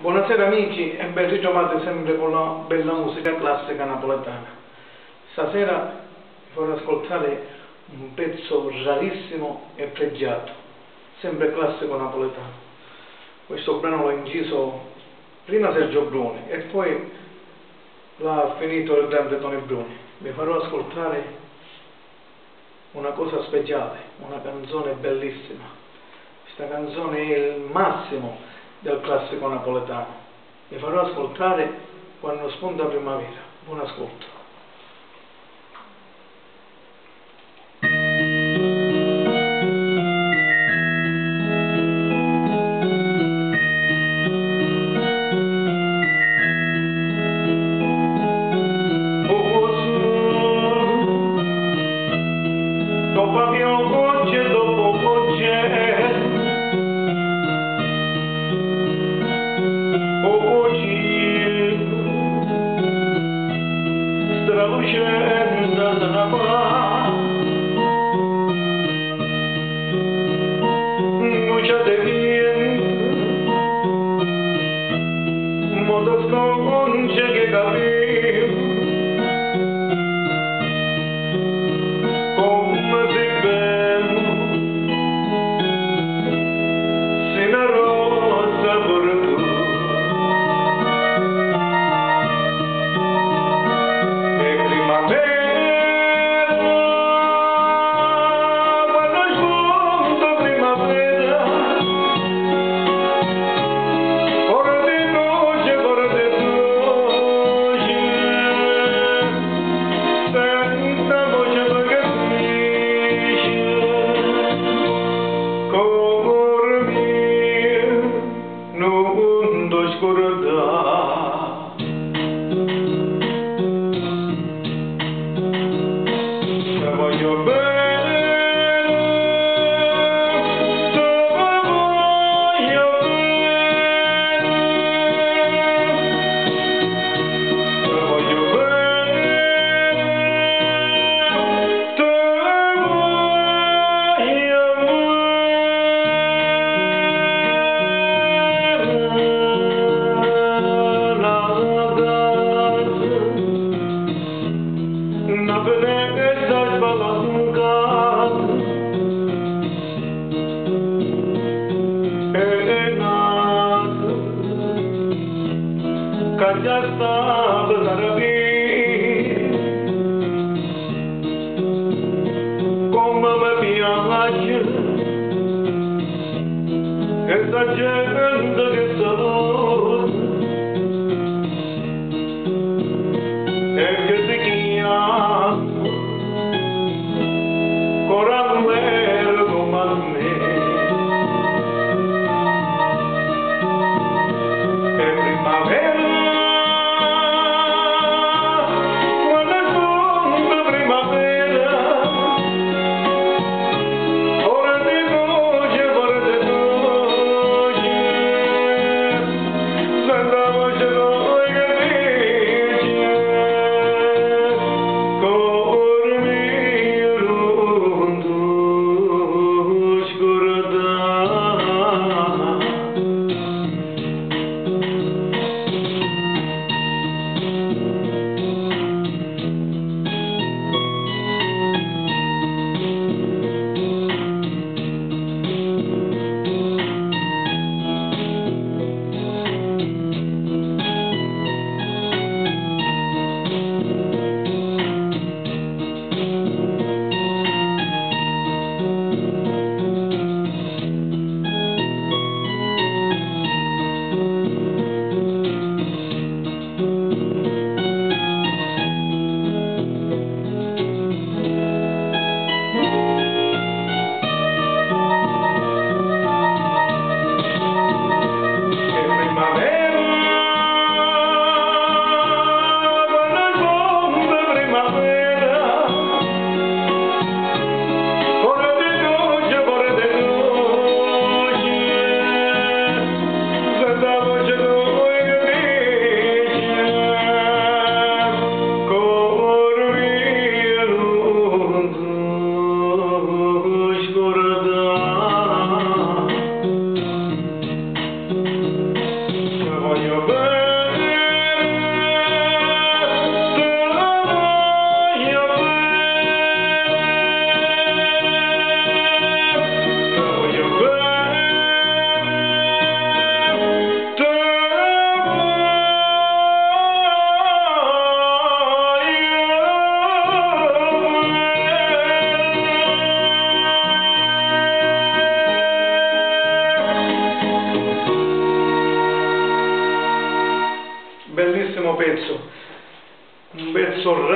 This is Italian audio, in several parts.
Buonasera amici e ben ritrovati sempre con la bella musica classica napoletana. Stasera vi farò ascoltare un pezzo rarissimo e pregiato, sempre classico napoletano. Questo brano l'ho inciso prima Sergio Bruni e poi l'ha finito il grande Tony Bruni. Vi farò ascoltare una cosa speciale, una canzone bellissima. Questa canzone è il massimo del classico napoletano. Vi farò ascoltare Quando spunta primavera. Buon ascolto.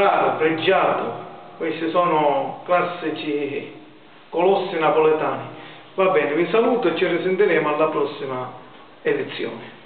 raro, pregiato. Questi sono classici colossi napoletani. Va bene, vi saluto e ci risentiremo alla prossima edizione.